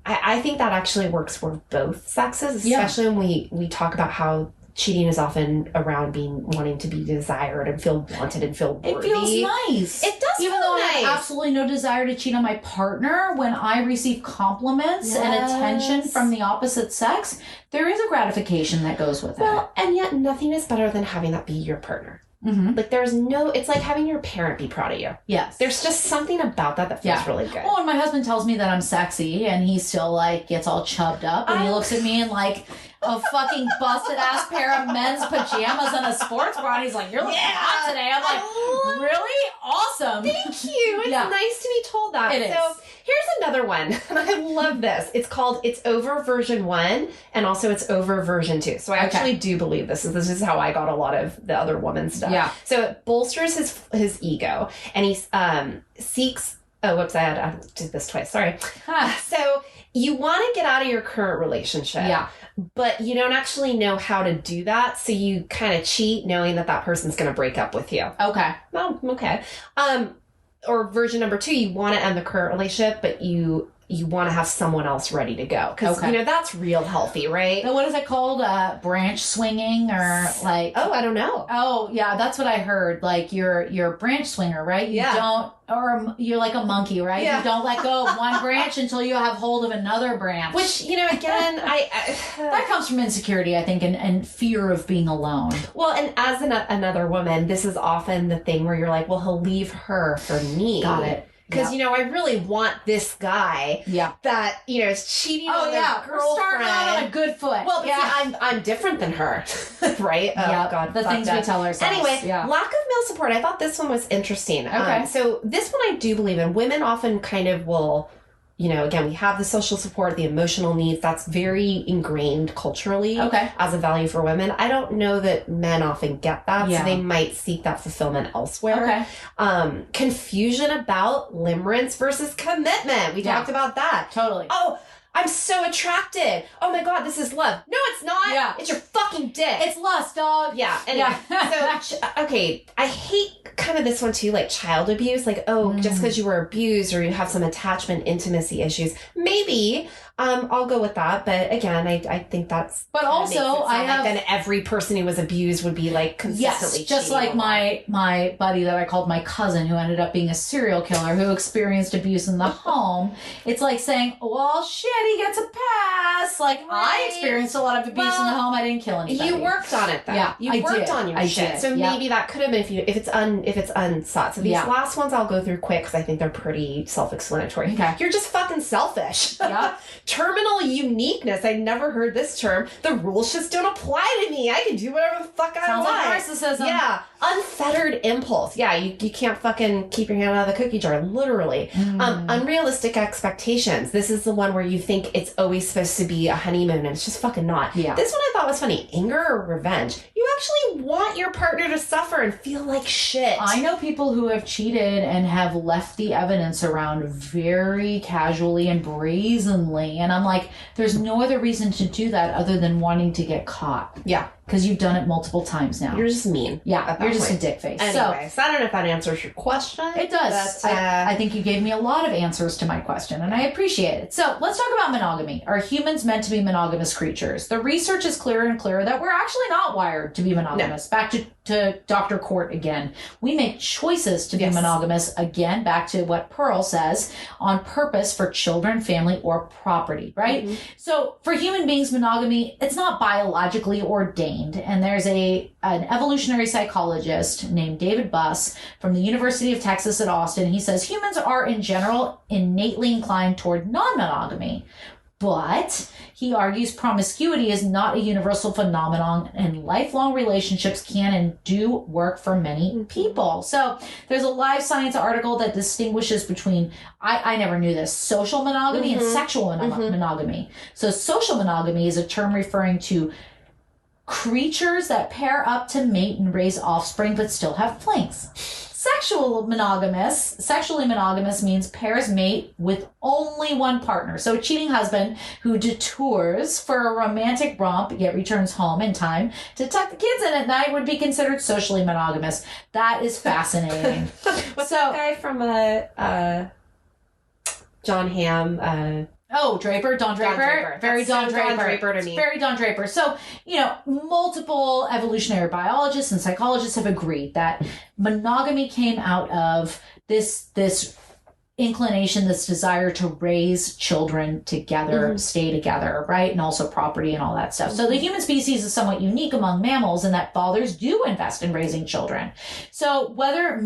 I think that actually works for both sexes, especially when we talk about how cheating is often around wanting to be desired and feel wanted and feel worthy. It feels nice. It does Even feel though nice. I have absolutely no desire to cheat on my partner, when I receive compliments and attention from the opposite sex, there is a gratification that goes with it. Well, and yet nothing is better than having that be your partner. Mm-hmm. Like it's like having your parent be proud of you. Yes. There's just something about that feels really good. Well, and my husband tells me that I'm sexy, and he still gets all chubbed up, and he looks at me in a fucking busted ass pair of men's pajamas and a sports bra, and he's like, "You're looking hot today." I'm like, "Really? Awesome. Thank you. It's nice to be told that." It is. So here's another one, and I love this. It's called "It's Over Version 1" and also "It's Over Version 2." So I actually do believe this. This is how I got a lot of the other woman stuff. Yeah. So it bolsters his ego, and he seeks. Oh, whoops! I did this twice. Sorry. So you want to get out of your current relationship. Yeah. But you don't actually know how to do that, so you kind of cheat knowing that person's going to break up with you. Okay. Well, okay. Or version number 2, you want to end the current relationship, but you you want to have someone else ready to go. Because, you know, that's real healthy, right? So what is it called? Branch swinging or like... Oh, I don't know. Oh, yeah, that's what I heard. Like, you're a branch swinger, right? You don't... Or you're like a monkey, right? Yeah. You don't let go of one branch until you have hold of another branch. Which, you know, again, that comes from insecurity, I think, and fear of being alone. Well, and as another woman, this is often the thing where you're like, well, he'll leave her for me. Got it. Because, you know, I really want this guy that, you know, is cheating on their girlfriend. We're starting out on a good foot. Well, see, I'm different than her, right? Oh, God. The things we tell ourselves. Anyway, lack of male support. I thought this one was interesting. Okay. So this one I do believe in. Women often kind of will... You know, again, we have the social support, the emotional needs. That's very ingrained culturally as a value for women. I don't know that men often get that, so they might seek that fulfillment elsewhere. Confusion about limerence versus commitment. We talked about that. Totally. Oh, I'm so attracted. Oh my God, this is love. No, it's not. Yeah. It's your fucking dick. It's lust, dog. Yeah. Anyway, so, okay, I hate kind of this one too, like child abuse. Like, just because you were abused or you have some attachment intimacy issues, maybe I'll go with that. But again, I think that's... But also, I have... Like then every person who was abused would be like consistently just like my buddy that I called my cousin who ended up being a serial killer who experienced abuse in the home. It's like saying, well, shit, he gets a pass. Like, I experienced a lot of abuse in the home. I didn't kill anybody. You worked on it, though. Yeah, you worked on your shit. So maybe that could have been if it's unsought. So these last ones I'll go through quick because I think they're pretty self-explanatory. Okay. You're just fucking selfish. Yeah. Terminal uniqueness. I never heard this term. The rules just don't apply to me. I can do whatever the fuck I want. Sounds like narcissism. Yeah. Unfettered impulse. Yeah, you can't fucking keep your hand out of the cookie jar, literally. Unrealistic expectations. This is the one where you think it's always supposed to be a honeymoon and it's just fucking not. Yeah. This one I thought was funny. Anger or revenge. You actually want your partner to suffer and feel like shit. I know people who have cheated and have left the evidence around very casually and brazenly. And I'm like, there's no other reason to do that other than wanting to get caught. Yeah. Because you've done it multiple times now. You're just mean. Yeah, you're just a dick face. Anyway, so I don't know if that answers your question. It does. But, I think you gave me a lot of answers to my question, and I appreciate it. So let's talk about monogamy. Are humans meant to be monogamous creatures? The research is clearer and clearer that we're actually not wired to be monogamous. No. Back to Dr. Court again. We make choices to be monogamous, again, back to what Pearl says, on purpose for children, family, or property, right? Mm-hmm. So for human beings, monogamy, it's not biologically ordained. And there's an evolutionary psychologist named David Buss from the University of Texas at Austin. He says humans are in general innately inclined toward non-monogamy. But he argues promiscuity is not a universal phenomenon and lifelong relationships can and do work for many people. So there's a Live Science article that distinguishes between, I never knew this, social monogamy and sexual monogamy. So social monogamy is a term referring to creatures that pair up to mate and raise offspring but still have flings. Sexually monogamous means pairs mate with only one partner. So a cheating husband who detours for a romantic romp yet returns home in time to tuck the kids in at night would be considered socially monogamous. That is fascinating. What's that guy from John Hamm? Draper, Don Draper. Very Don Draper. Don Draper to me. Very Don Draper. So, multiple evolutionary biologists and psychologists have agreed that monogamy came out of this inclination, this desire to raise children together, stay together, right? And also property and all that stuff. So the human species is somewhat unique among mammals in that fathers do invest in raising children. So whether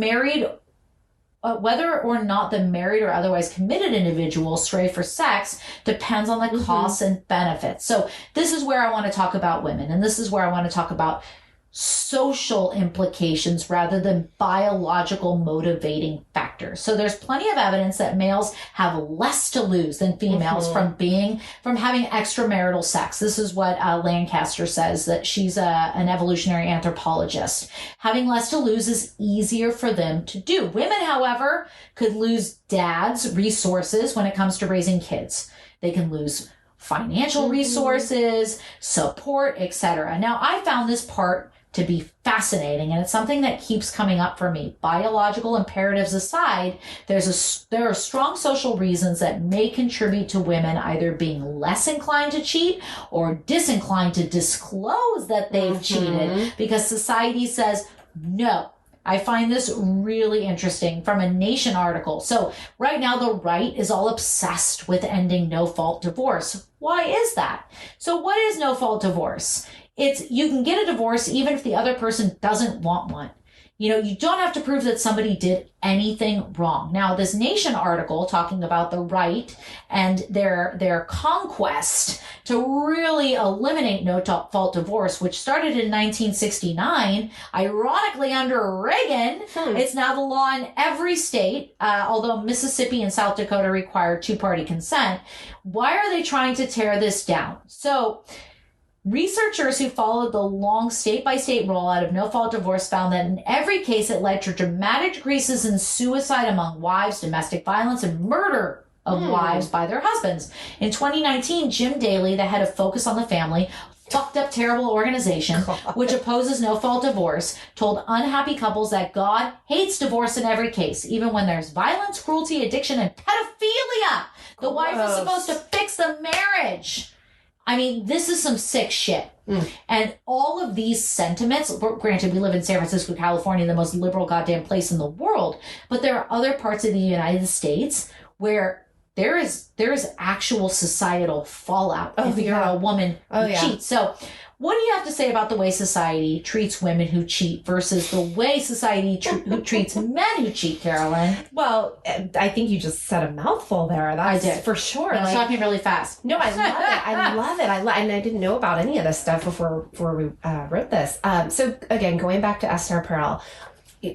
or not the married or otherwise committed individual stray for sex depends on the costs and benefits. So this is where I want to talk about women, and this is where I want to talk about social implications rather than biological motivating factors. So there's plenty of evidence that males have less to lose than females from having extramarital sex. This is what Lancaster says, that she's an evolutionary anthropologist. Having less to lose is easier for them to do. Women, however, could lose dads' resources when it comes to raising kids. They can lose financial resources, support, etc. Now, I found this part to be fascinating, and it's something that keeps coming up for me. Biological imperatives aside, there are strong social reasons that may contribute to women either being less inclined to cheat or disinclined to disclose that they've cheated because society says no. I find this really interesting from a Nation article. So right now, the right is all obsessed with ending no-fault divorce. Why is that? So what is no-fault divorce? It's you can get a divorce even if the other person doesn't want one. You know, you don't have to prove that somebody did anything wrong. Now, this Nation article talking about the right and their conquest to really eliminate no-fault divorce, which started in 1969, ironically under Reagan, it's now the law in every state, although Mississippi and South Dakota require two-party consent. Why are they trying to tear this down? So, researchers who followed the long state-by-state rollout of no-fault divorce found that in every case it led to dramatic decreases in suicide among wives, domestic violence, and murder of wives by their husbands. In 2019, Jim Daly, the head of Focus on the Family, fucked up terrible organization, which opposes no-fault divorce, told unhappy couples that God hates divorce in every case, even when there's violence, cruelty, addiction, and pedophilia. The wife is supposed to fix the marriage. I mean, this is some sick shit. And all of these sentiments, granted, we live in San Francisco, California, the most liberal goddamn place in the world, but there are other parts of the United States where there is actual societal fallout if you're a woman who cheats. So what do you have to say about the way society treats women who cheat versus the way society treats men who cheat, Carolyn? Well, I think you just said a mouthful there. That's I did. For sure. I'm talking really fast. No, I love it. And I didn't know about any of this stuff before we wrote this. So again, going back to Esther Perel,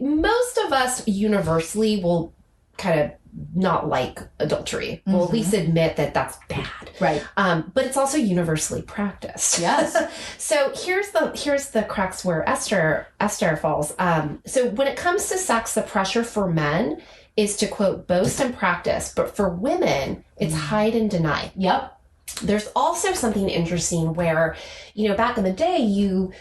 most of us universally will kind of not like adultery. We'll at least admit that that's bad. Right. But it's also universally practiced. Yes. So here's the crux where Esther falls. So when it comes to sex, the pressure for men is to, quote, boast and practice. But for women, it's hide and deny. Yep. There's also something interesting where, you know, back in the day, you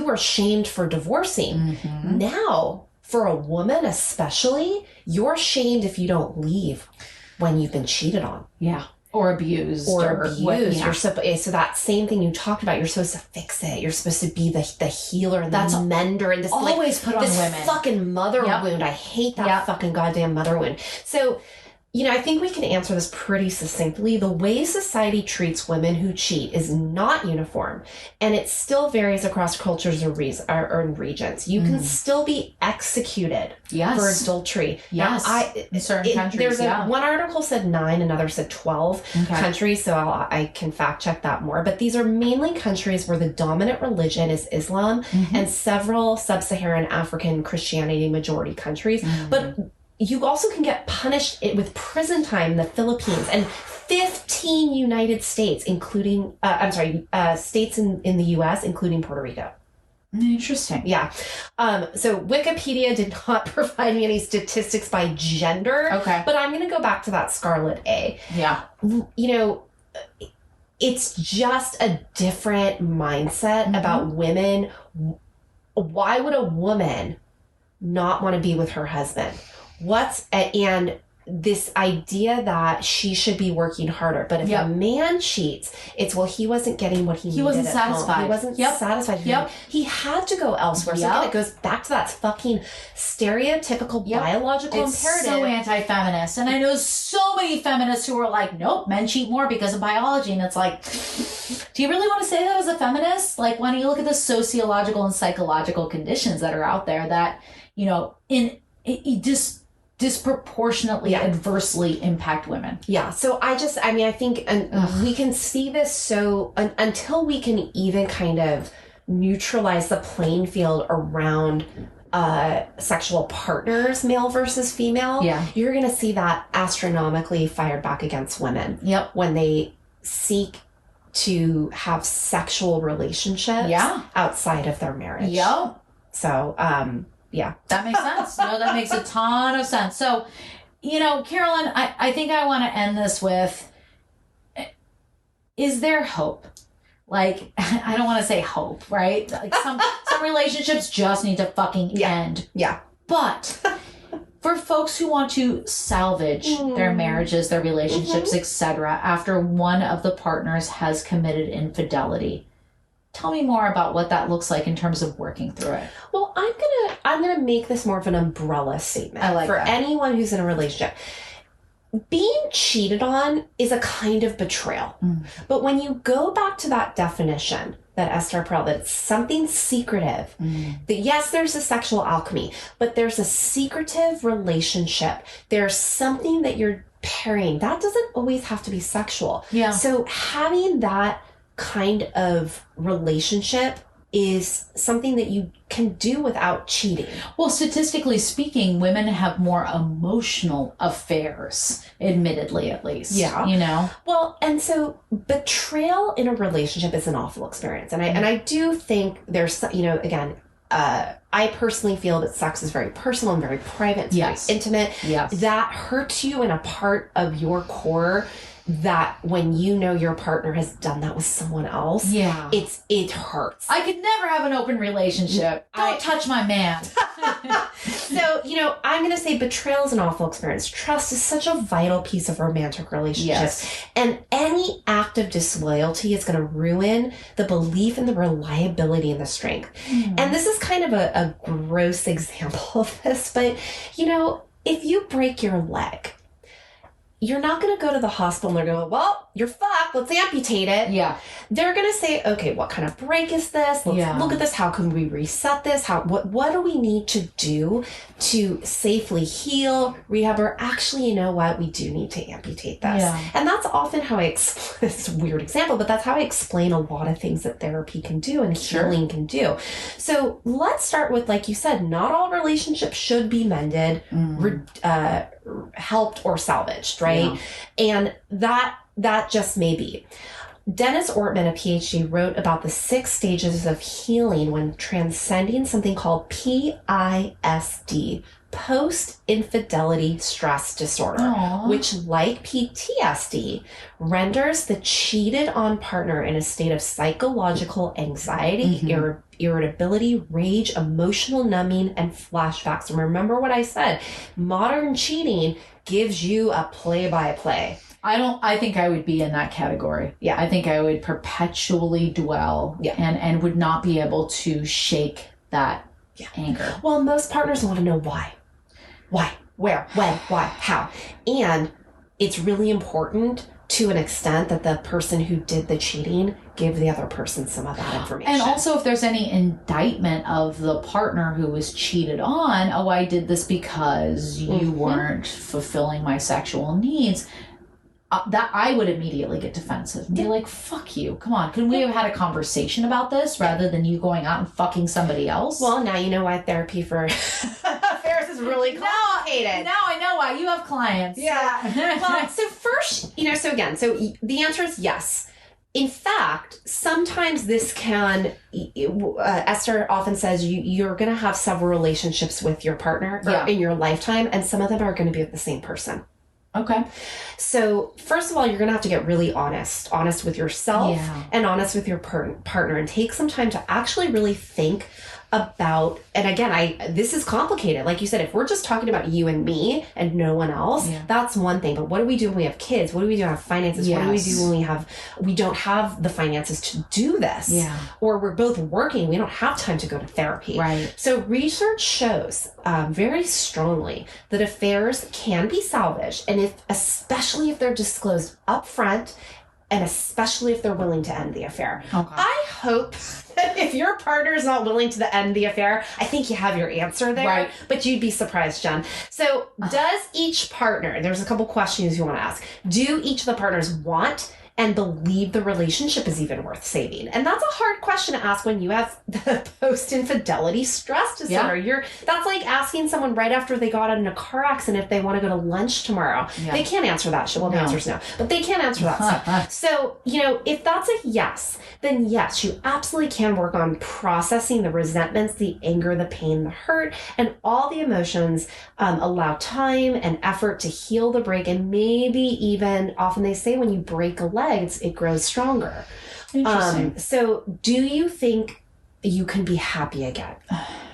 were shamed for divorcing. Now, for a woman especially, you're shamed if you don't leave when you've been cheated on. Yeah. Or abused. Or abused. Yeah. So that same thing you talked about, you're supposed to fix it. You're supposed to be the healer and the mender. And this always put on this women. Fucking mother wound. I hate that fucking goddamn mother wound. So, you know, I think we can answer this pretty succinctly. The way society treats women who cheat is not uniform, and it still varies across cultures or regions. You can still be executed for adultery. Yes, now, in certain countries. One article said 9, another said 12 countries, so I can fact check that more. But these are mainly countries where the dominant religion is Islam, and several sub-Saharan African Christianity majority countries. But you also can get punished with prison time in the Philippines and 15 United States, including, states in the U.S., including Puerto Rico. Interesting. Yeah. So Wikipedia did not provide me any statistics by gender. Okay. But I'm going to go back to that Scarlet A. Yeah. You know, it's just a different mindset about women. Why would a woman not want to be with her husband? And this idea that she should be working harder. But if a man cheats, it's, well, he wasn't getting what he needed. He wasn't satisfied. He wasn't satisfied. He had to go elsewhere. So again, it goes back to that fucking stereotypical biological imperative. It's so anti-feminist. And I know so many feminists who are like, nope, men cheat more because of biology. And it's like, do you really want to say that as a feminist? Like, why don't you look at the sociological and psychological conditions that are out there that, you know, disproportionately adversely impact women. Yeah. So I think we can see this until we can even kind of neutralize the playing field around sexual partners, male versus female. Yeah. You're going to see that astronomically fired back against women. Yep. When they seek to have sexual relationships outside of their marriage. Yep. So, yeah. That makes sense. No, that makes a ton of sense. So, you know, Carolyn, I think I want to end this with, is there hope? Like, I don't want to say hope, right? Like some Some relationships just need to fucking end. Yeah. But for folks who want to salvage their marriages, their relationships, etc., after one of the partners has committed infidelity, tell me more about what that looks like in terms of working through it. Well, I'm gonna make this more of an umbrella statement. I like for that. anyone who's in a relationship. Being cheated on is a kind of betrayal. But when you go back to that definition that Esther Perel, that it's something secretive, that yes, there's a sexual alchemy, but there's a secretive relationship. There's something that you're pairing. That doesn't always have to be sexual. Yeah. So having that kind of relationship is something that you can do without cheating. Well, statistically speaking, women have more emotional affairs, admittedly, at least. Yeah. You know? Well, and so betrayal in a relationship is an awful experience. And I do think there's, again, I personally feel that sex is very personal and very private. It's very intimate. Yes. That hurts you in a part of your core that when you know your partner has done that with someone else, it hurts. I could never have an open relationship. Don't touch my man. So, I'm going to say betrayal is an awful experience. Trust is such a vital piece of romantic relationships. Yes. And any act of disloyalty is going to ruin the belief and the reliability and the strength. And this is kind of a gross example of this, but, if you break your leg, you're not going to go to the hospital and they're going, well, you're fucked. Let's amputate it. Yeah. They're going to say, okay, what kind of break is this? Let's look at this. How can we reset this? What do we need to do to safely heal, rehab, or actually, you know what? We do need to amputate this. Yeah. And that's often how I explain, it's a weird example, but that's how I explain a lot of things that therapy can do and healing can do. So let's start with, like you said, not all relationships should be mended, helped, or salvaged, right? And that just may be. Dennis Ortman, a PhD, wrote about the 6 stages of healing when transcending something called PISD, post-infidelity stress disorder, which, like PTSD, renders the cheated on partner in a state of psychological anxiety, irritability, rage, emotional numbing, and flashbacks. And remember what I said, modern cheating gives you a play-by-play. I think I would be in that category. Yeah. I think I would perpetually dwell and would not be able to shake that anger. Well, most partners want to know why. Why? Where? When? Why? How? And it's really important to an extent that the person who did the cheating give the other person some of that information. And also if there's any indictment of the partner who was cheated on, I did this because you weren't fulfilling my sexual needs. That I would immediately get defensive and be like, fuck you. Come on. Couldn't we have had a conversation about this rather than you going out and fucking somebody else? Well, now you know why therapy for affairs is really complicated. Now I know why. You have clients. Yeah. Well, so first, so the answer is yes. In fact, sometimes this can, Esther often says you're going to have several relationships with your partner in your lifetime, and some of them are going to be with the same person. Okay. So first of all, you're going to have to get really honest with yourself and honest with your partner, and take some time to actually really think about, and again, this is complicated. Like you said, if we're just talking about you and me and no one else, that's one thing. But what do we do when we have kids? What do we do when we have finances? What do we do when we don't have the finances to do this? Or we're both working, we don't have time to go to therapy. Right. So research shows very strongly that affairs can be salvaged, and especially if they're disclosed up front, and especially if they're willing to end the affair. Okay. I hope that if your partner is not willing to end the affair, I think you have your answer there. Right. But you'd be surprised, Jen. So does each partner, there's a couple questions you want to ask. Do each of the partners want and believe the relationship is even worth saving? And that's a hard question to ask when you have the post-infidelity stress disorder. That's like asking someone right after they got in a car accident if they want to go to lunch tomorrow. They can't answer that shit. Well, the answer is no. But they can't answer that stuff. So, if that's a yes, then yes, you absolutely can work on processing the resentments, the anger, the pain, the hurt, and all the emotions. Allow time and effort to heal the break, and maybe even, often they say when you break a leg, it grows stronger. Interesting. So do you think you can be happy again.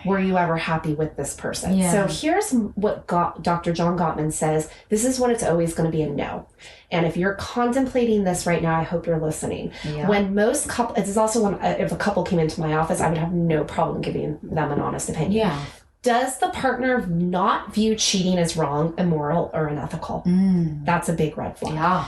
Were you ever happy with this person? Yeah. So here's what Dr. John Gottman says. This is when it's always going to be a no. And if you're contemplating this right now, I hope you're listening. Yeah. When most couples, it is also when if a couple came into my office, I would have no problem giving them an honest opinion. Yeah. Does the partner not view cheating as wrong, immoral, or unethical? That's a big red flag. Yeah.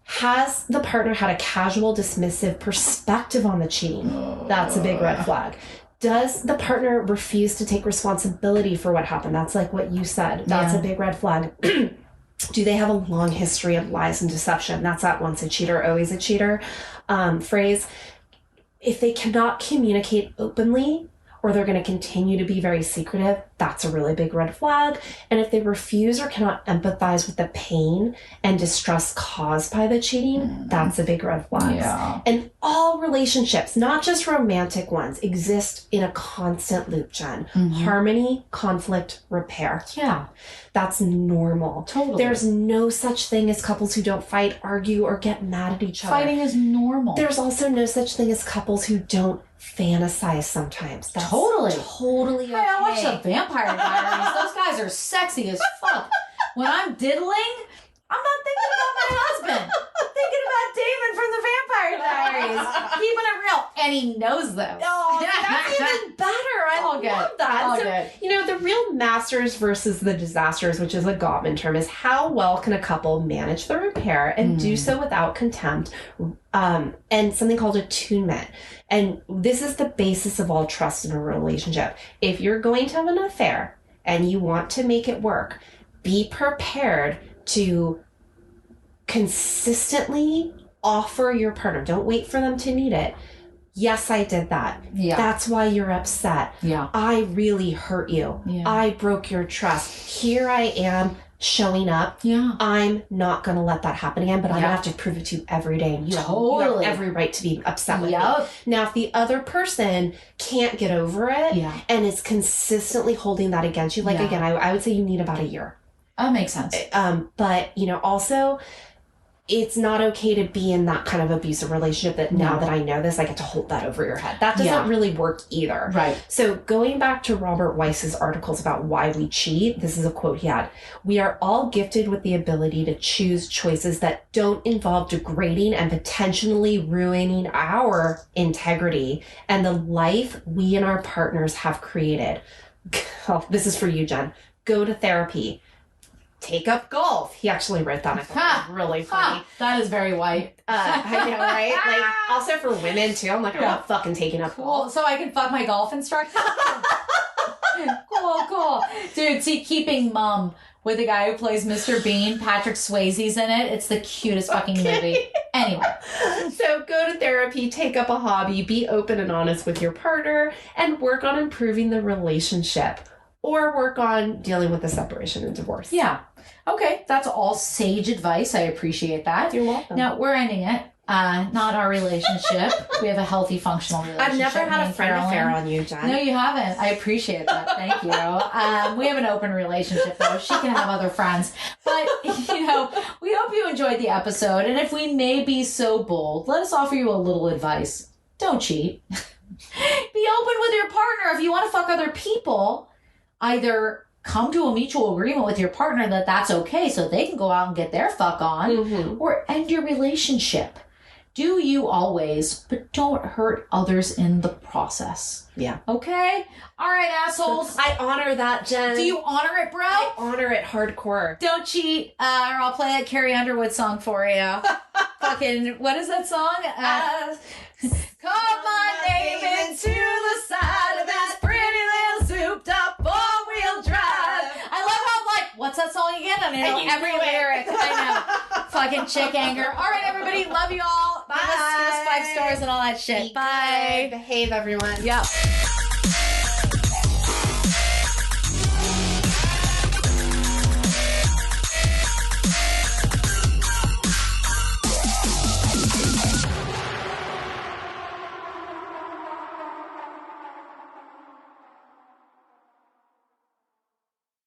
Has the partner had a casual, dismissive perspective on the cheating? That's a big red flag. Does the partner refuse to take responsibility for what happened? That's like what you said. That's a big red flag. Do they have a long history of lies and deception? That's that once a cheater, always a cheater phrase. If they cannot communicate openly, or they're going to continue to be very secretive, that's a really big red flag. And if they refuse or cannot empathize with the pain and distress caused by the cheating, that's a big red flag. Yeah. And all relationships, not just romantic ones, exist in a constant loop, Jen. Harmony, conflict, repair. Yeah. That's normal. Totally. There's no such thing as couples who don't fight, argue, or get mad at each other. Fighting is normal. There's also no such thing as couples who don't fantasize sometimes. That's totally okay. Hey, I watch the Vampire Diaries. Those guys are sexy as fuck. When I'm diddling, I'm not thinking about my husband. I'm thinking about Damon from the Vampire Diaries. Keeping it real. And he knows those. Oh, that's even better. I All love good. that. All So, good. you know, the real masters versus the disasters, which is a Gottman term, is how well can a couple manage the repair and do so without contempt, and something called attunement. And this is the basis of all trust in a relationship. If you're going to have an affair and you want to make it work, be prepared to consistently offer your partner. Don't wait for them to need it. Yes, I did that. Yeah. That's why you're upset. Yeah. I really hurt you. Yeah. I broke your trust. Here I am showing up. Yeah. I'm not going to let that happen again, but I'm going to have to prove it to you every day. And you have every right to be upset with me. Now, if the other person can't get over it and is consistently holding that against you, like again, I would say you need about a year. That makes sense. But, you know, also, it's not okay to be in that kind of abusive relationship that now that I know this, I get to hold that over your head. That doesn't really work either. Right. So going back to Robert Weiss's articles about why we cheat, this is a quote he had. We are all gifted with the ability to choose choices that don't involve degrading and potentially ruining our integrity and the life we and our partners have created. Oh, this is for you, Jen. Go to therapy. Take up golf. He actually wrote that. I thought it was really funny. That is very white. I know, right? Like, also for women, too. I'm like, I'm not fucking taking up golf. So I can fuck my golf instructor? Cool. Dude, see, Keeping Mum with the guy who plays Mr. Bean, Patrick Swayze's in it. It's the cutest fucking movie. Anyway. So go to therapy, take up a hobby, be open and honest with your partner, and work on improving the relationship. Or work on dealing with the separation and divorce. Yeah. Okay. That's all sage advice. I appreciate that. You're welcome. Now, we're ending it. Not our relationship. We have a healthy, functional relationship. I've never had a friend affair on you, Jen. No, you haven't. I appreciate that. Thank you. We have an open relationship, though. She can have other friends. But, you know, we hope you enjoyed the episode. And if we may be so bold, let us offer you a little advice. Don't cheat. Be open with your partner. If you want to fuck other people, either come to a mutual agreement with your partner that that's okay so they can go out and get their fuck on, or end your relationship. Do you always, but don't hurt others in the process. Yeah. Okay? All right, assholes. I honor that, Jen. Do you honor it, bro? I honor it hardcore. Don't cheat, or I'll play that Carrie Underwood song for you. Fucking, what is that song? Call my name into the side of this pretty little souped up four-wheel drive. I love how, like, what's that song again? I know every lyric. I know. Fucking chick anger. All right, everybody. Love you all. Bye. Give us 5 stars and all that shit. Bye. Behave, everyone. Yep.